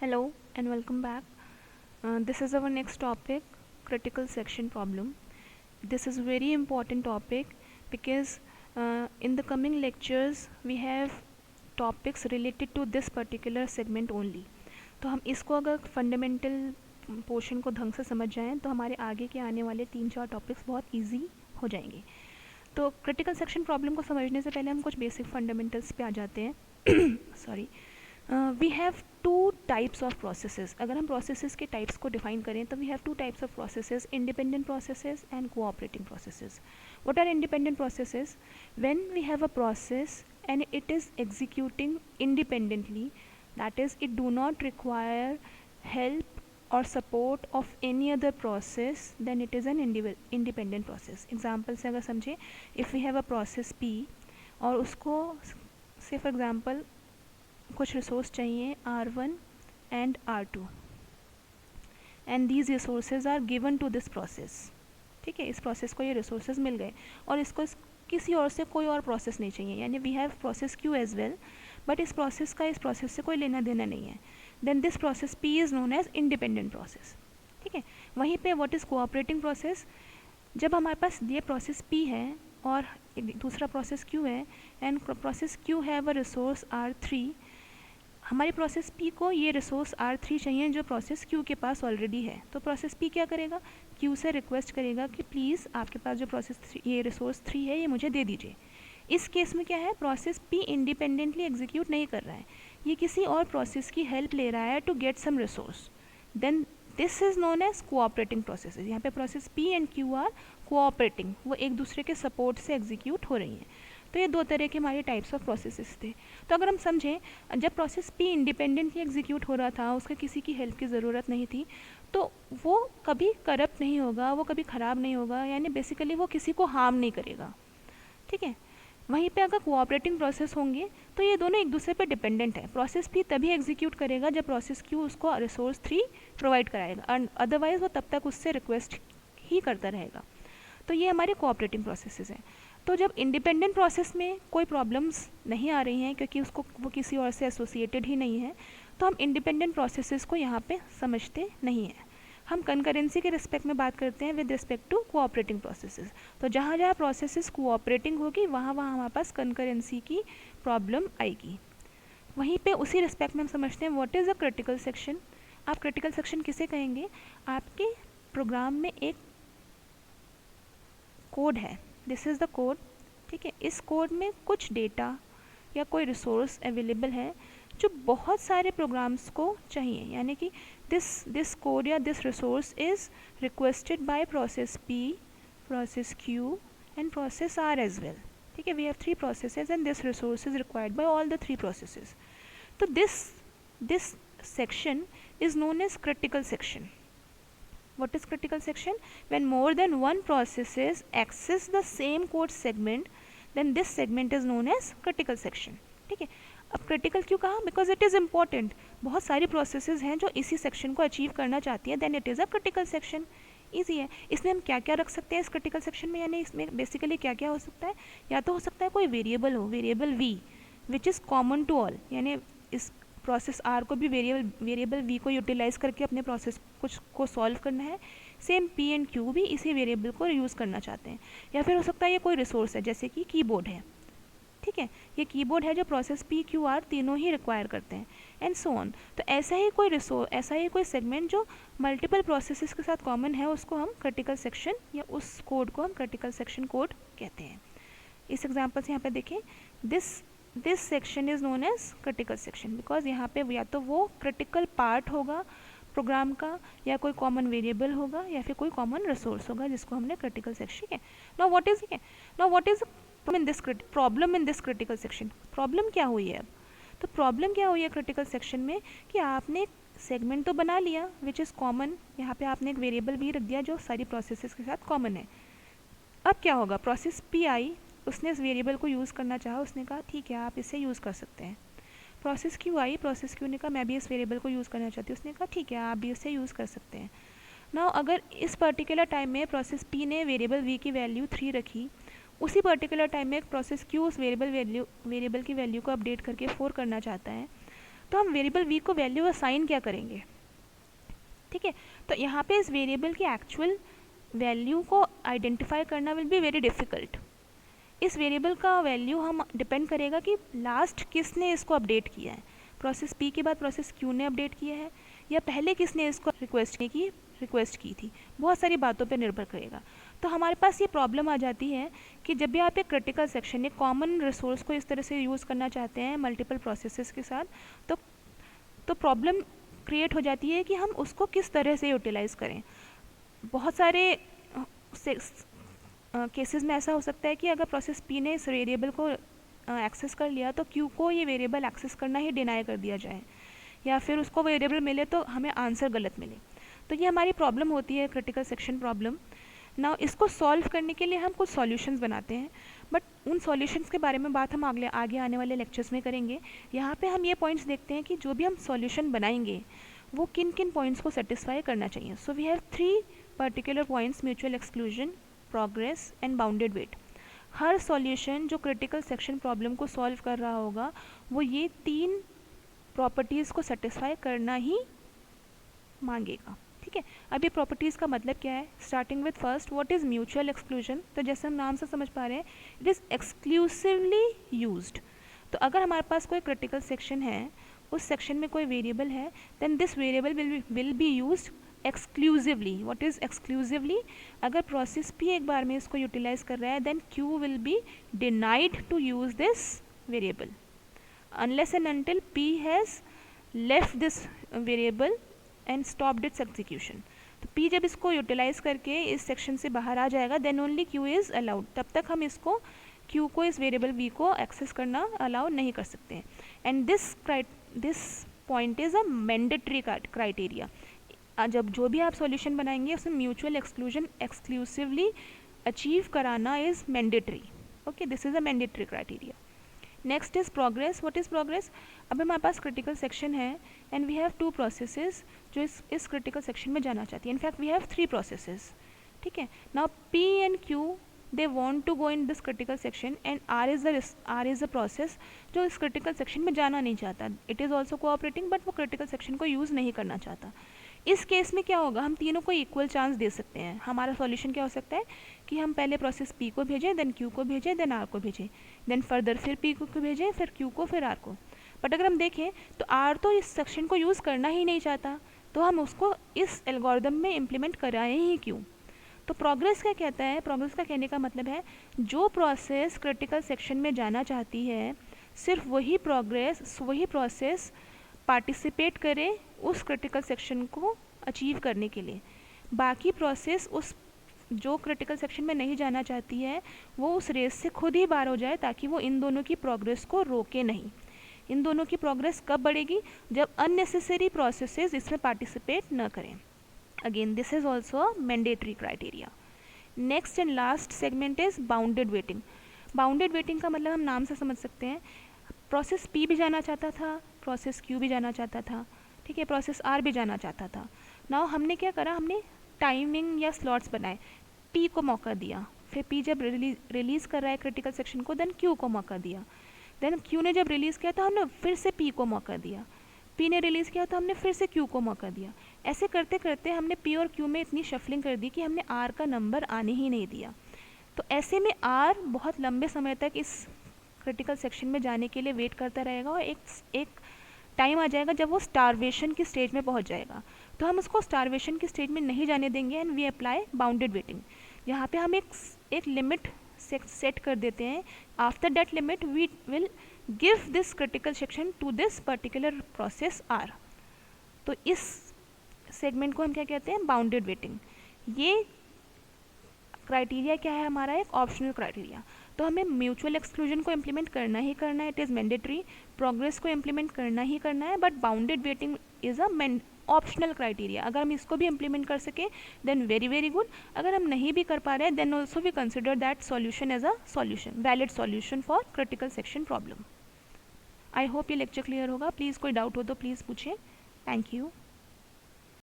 Hello and welcome back. This is our next topic, critical section problem. This is a very important topic because in the coming lectures we have topics related to this particular segment only. तो हम इसको अगर fundamental portion को ढंग से समझ जाएं तो हमारे आगे के आने वाले 3-4 टॉपिक्स बहुत इजी हो जाएंगे. तो क्रिटिकल सेक्शन प्रॉब्लम को समझने से पहले हम कुछ बेसिक फंडामेंटल्स पे आ जाते हैं. Sorry. We have two types of processes. अगर हम प्रोसेसेस के टाइप्स को डिफाइन करें तो we have two types of processes, independent processes and cooperating processes. What are independent processes? When we have a process and it is executing independently, that is it do not require help or support of any other process, then it is an independent process. Example से अगर समझें, if we have a process P और उसको से for example कुछ resource चाहिए R1 and R2 and these resources are given to this process. ठीक है, इस प्रोसेस को ये रिसोर्सेज मिल गए और इसको किसी और से कोई और प्रोसेस नहीं चाहिए, यानी we have process Q as well, but इस प्रोसेस का इस प्रोसेस से कोई लेना देना नहीं है. Then this process P is known as independent process. ठीक है, वहीं पे व्हाट इज़ कोऑपरेटिंग प्रोसेस? जब हमारे पास ये प्रोसेस पी है और दूसरा प्रोसेस क्यू है and process Q have a resource R3, हमारी प्रोसेस पी को ये रिसोर्स R3 चाहिए जो प्रोसेस क्यू के पास ऑलरेडी है. तो प्रोसेस पी क्या करेगा? क्यू से रिक्वेस्ट करेगा कि प्लीज़ आपके पास जो प्रोसेस ये रिसोर्स 3 है ये मुझे दे दीजिए. इस केस में क्या है, प्रोसेस पी इंडिपेंडेंटली एग्जीक्यूट नहीं कर रहा है, ये किसी और प्रोसेस की हेल्प ले रहा है to get some resource. Then this is known as cooperating processes. यहाँ पे process P and Q are cooperating, वो एक दूसरे के सपोर्ट से एग्जीक्यूट हो रही हैं. तो ये दो तरह के हमारे टाइप्स ऑफ प्रोसेसेस थे. तो अगर हम समझें, जब प्रोसेस पी इंडिपेंडेंटली एग्जीक्यूट हो रहा था, उसके किसी की हेल्प की ज़रूरत नहीं थी, तो वो कभी करप्ट नहीं होगा, वो कभी ख़राब नहीं होगा, यानी बेसिकली वो किसी को हार्म नहीं करेगा. ठीक है, वहीं पे अगर कोऑपरेटिंग प्रोसेस होंगे तो ये दोनों एक दूसरे पे डिपेंडेंट है. प्रोसेस पी तभी एग्जीक्यूट करेगा जब प्रोसेस क्यू उसको रिसोर्स 3 प्रोवाइड कराएगा, एंड अदरवाइज वो तब तक उससे रिक्वेस्ट ही करता रहेगा. तो ये हमारे कोऑपरेटिंग प्रोसेसेस हैं. तो जब इंडिपेंडेंट प्रोसेस में कोई प्रॉब्लम्स नहीं आ रही हैं क्योंकि उसको वो किसी और से एसोसिएटेड ही नहीं है, तो हम इंडिपेंडेंट प्रोसेसेस को यहाँ पे समझते नहीं हैं. हम कंकरेंसी के रिस्पेक्ट में बात करते हैं with respect to cooperating processes. तो जहाँ जहाँ प्रोसेसेस कोऑपरेटिंग होगी वहाँ वहाँ हमारे पास कंकरेंसी की प्रॉब्लम आएगी. वहीं पे उसी रिस्पेक्ट में हम समझते हैं what is a critical section. आप क्रिटिकल सेक्शन किसे कहेंगे? आपके प्रोग्राम में एक कोड है, दिस इज़ द कोड. ठीक है, इस कोड में कुछ डेटा या कोई रिसोर्स अवेलेबल है जो बहुत सारे प्रोग्राम्स को चाहिए, यानी कि दिस कोड या this resource is requested by process P, process Q and process R as well. ठीक है, we have 3 processes and this resource is required by all the 3 processes. तो this section is known as critical section. What is critical section? When more than one processes access the same code segment, then this segment is known as critical section. ठीक है, अब critical क्यों कहा? Because it is important. बहुत सारी processes हैं जो इसी section को achieve करना चाहती हैं, then it is a critical section. Easy है. इसमें हम क्या क्या रख सकते हैं इस क्रिटिकल सेक्शन में, यानी इसमें बेसिकली क्या क्या हो सकता है? या तो हो सकता है कोई वेरिएबल हो, variable V which is common to all, यानी इस प्रोसेस आर को भी वेरिएबल वी को यूटिलाइज करके अपने प्रोसेस कुछ को सॉल्व करना है. सेम पी एंड क्यू भी इसी वेरिएबल को यूज़ करना चाहते हैं. या फिर हो सकता है ये कोई रिसोर्स है, जैसे कि कीबोर्ड है. ठीक है, ये कीबोर्ड है जो प्रोसेस पी क्यू आर तीनों ही रिक्वायर करते हैं, एंड सो ऑन. तो ऐसा ही कोई सेगमेंट जो मल्टीपल प्रोसेसेस के साथ कॉमन है, उसको हम क्रिटिकल सेक्शन या उस कोड को हम क्रिटिकल सेक्शन कोड कहते हैं. इस एग्जाम्पल से यहाँ पे देखें, this section is known as critical section because यहाँ पे या तो वो क्रिटिकल पार्ट होगा प्रोग्राम का, या कोई कॉमन वेरिएबल होगा, या फिर कोई कॉमन रिसोर्स होगा जिसको हमने क्रिटिकल सेक्शन है. Now what is problem in this critical section. Problem क्या हुई है अब? तो प्रॉब्लम क्या हुई है क्रिटिकल सेक्शन में कि आपने सेगमेंट तो बना लिया विच इज़ कॉमन, यहाँ पे आपने एक वेरिएबल भी रख दिया जो सारी प्रोसेसेस के साथ कॉमन है. अब क्या होगा? प्रोसेस पी आई, उसने इस वेरिएबल को यूज़ करना चाहा, उसने कहा ठीक है आप इसे यूज़ कर सकते हैं. Process Q I, process Q ने कहा मैं भी इस वेरिएबल को यूज़ करना चाहती हूँ, उसने कहा ठीक है आप भी इसे यूज़ कर सकते हैं. नाउ अगर इस पर्टिकुलर टाइम में प्रोसेस पी ने वेरिएबल वी की वैल्यू 3 रखी, उसी पर्टिकुलर टाइम में प्रोसेस क्यू उस वेरिएबल की वैल्यू को अपडेट करके 4 करना चाहता है, तो हम वेरिएबल वी को वैल्यू असाइन क्या करेंगे, ठीक है। तो यहाँ पे इस वेरिएबल की एक्चुअल वैल्यू को आइडेंटिफाई करना विल बी वेरी डिफ़िकल्ट। इस वेरिएबल का वैल्यू हम डिपेंड करेगा कि लास्ट किसने इसको अपडेट किया है, प्रोसेस पी के बाद प्रोसेस क्यू ने अपडेट किया है या पहले किसने इसको रिक्वेस्ट की थी, बहुत सारी बातों पे निर्भर करेगा। तो हमारे पास ये प्रॉब्लम आ जाती है कि जब भी आप एक क्रिटिकल सेक्शन एक कॉमन रिसोर्स को इस तरह से यूज़ करना चाहते हैं मल्टीपल प्रोसेसेस के साथ, तो प्रॉब्लम क्रिएट हो जाती है कि हम उसको किस तरह से यूटिलाइज़ करें। बहुत सारे केसेस में ऐसा हो सकता है कि अगर प्रोसेस पी ने इस वेरिएबल को एक्सेस कर लिया तो क्यू को ये वेरिएबल एक्सेस करना ही डिनाई कर दिया जाए, या फिर उसको वेरिएबल मिले तो हमें आंसर गलत मिले। तो ये हमारी प्रॉब्लम होती है क्रिटिकल सेक्शन प्रॉब्लम। ना इसको सॉल्व करने के लिए हम कुछ सॉल्यूशंस बनाते हैं, बट उन सॉल्यूशंस के बारे में बात हम आगे आने वाले लेक्चर्स में करेंगे। यहाँ पे हम ये पॉइंट्स देखते हैं कि जो भी हम सॉल्यूशन बनाएंगे वो किन किन पॉइंट्स को सेटिस्फाई करना चाहिए। So we have 3 particular points, mutual exclusion, progress and bounded wait. हर सॉल्यूशन जो क्रिटिकल सेक्शन प्रॉब्लम को सॉल्व कर रहा होगा वो ये 3 प्रॉपर्टीज़ को सेटिस्फाई करना ही मांगेगा, ठीक है। अब ये प्रॉपर्टीज़ का मतलब क्या है, starting with first, what is mutual exclusion. तो जैसे हम नाम से समझ पा रहे हैं, इट इज़ एक्सक्लूसिवली यूज्ड। तो अगर हमारे पास कोई क्रिटिकल सेक्शन है, उस सेक्शन में कोई वेरिएबल है, then this variable will be used exclusively. What is exclusively, अगर प्रोसेस पी एक बार में इसको यूटिलाइज कर रहा है then Q will be denied to use this variable unless and until P has left this variable and stopped its execution। तो P जब इसको यूटिलाइज करके इस सेक्शन से बाहर आ जाएगा then only Q is allowed, तब तक हम इसको Q को इस वेरिएबल V को एक्सेस करना अलाउ नहीं कर सकते हैं। And this point is a mandatory criteria. जब जो भी आप सॉल्यूशन बनाएंगे उसमें म्यूचुअल एक्सक्लूजन एक्सक्लूसिवली अचीव कराना is mandatory. Okay, this is a mandatory criteria. Next is progress. What is progress, अब हमारे पास क्रिटिकल सेक्शन है एंड वी हैव 2 प्रोसेसेस जो इस क्रिटिकल सेक्शन में जाना चाहती है। इनफैक्ट वी हैव 3 प्रोसेसेस, ठीक है। Now P and Q they want to go in this critical section and R is the process जो इस क्रिटिकल सेक्शन में जाना नहीं चाहता। It is also cooperating but वो क्रिटिकल सेक्शन को यूज़ नहीं करना चाहता। इस केस में क्या होगा, हम तीनों को इक्वल चांस दे सकते हैं। हमारा सॉल्यूशन क्या हो सकता है कि हम पहले प्रोसेस P को भेजें, देन Q को भेजें, देन R को भेजें, देन फर्दर फिर P को भेजें, फिर Q को, फिर R को। बट अगर हम देखें तो R तो इस सेक्शन को यूज़ करना ही नहीं चाहता, तो हम उसको इस एल्गोरिदम में इम्प्लीमेंट कराएं ही क्यों। तो प्रोग्रेस क्या कहता है, प्रोग्रेस का कहने का मतलब है जो प्रोसेस क्रिटिकल सेक्शन में जाना चाहती है सिर्फ वही प्रोसेस पार्टिसिपेट करे उस क्रिटिकल सेक्शन को अचीव करने के लिए। बाकी प्रोसेस उस जो क्रिटिकल सेक्शन में नहीं जाना चाहती है वो उस रेस से खुद ही बाहर हो जाए ताकि वो इन दोनों की प्रोग्रेस को रोके नहीं। इन दोनों की प्रोग्रेस कब बढ़ेगी, जब अननेसेसरी प्रोसेसेस इसमें पार्टिसिपेट न करें। Again this is also mandatory criteria. Next and last segment is bounded waiting. Bounded waiting का मतलब हम नाम से समझ सकते हैं, प्रोसेस P भी जाना चाहता था, प्रोसेस Q भी जाना चाहता था, ठीक है, प्रोसेस R भी जाना चाहता था। नाउ हमने क्या करा, हमने टाइमिंग या स्लॉट्स बनाए, P को मौका दिया, फिर P जब रिलीज़ कर रहा है क्रिटिकल सेक्शन को देन Q को मौका दिया, देन Q ने जब रिलीज़ किया तो हमने फिर से P को मौका दिया, P ने रिलीज़ किया तो हमने फिर से Q को मौका दिया। ऐसे करते करते हमने P और Q में इतनी शफलिंग कर दी कि हमने R का नंबर आने ही नहीं दिया। तो ऐसे में R बहुत लंबे समय तक इस क्रिटिकल सेक्शन में जाने के लिए वेट करता रहेगा और एक टाइम आ जाएगा जब वो स्टारवेशन की स्टेज में पहुंच जाएगा। तो हम उसको स्टारवेशन की स्टेज में नहीं जाने देंगे and we apply bounded waiting. यहाँ पे हम एक लिमिट सेट कर देते हैं, after that limit we will give this critical section to this particular process R। तो इस सेगमेंट को हम क्या कहते हैं, बाउंडेड वेटिंग। ये क्राइटेरिया क्या है हमारा, एक ऑप्शनल क्राइटेरिया। तो हमें म्यूचुअल एक्सक्लूजन को इम्प्लीमेंट करना ही करना है, इट इज़ मैंडेटरी। प्रोग्रेस को इम्प्लीमेंट करना ही करना है, but bounded waiting is a optional criteria. अगर हम इसको भी इम्प्लीमेंट कर सके देन वेरी वेरी गुड। अगर हम नहीं भी कर पा रहे हैं then also we consider that solution as a solution, valid solution for critical section problem. I hope ये लेक्चर क्लियर होगा। प्लीज़ कोई डाउट हो तो प्लीज़ पूछें। Thank you.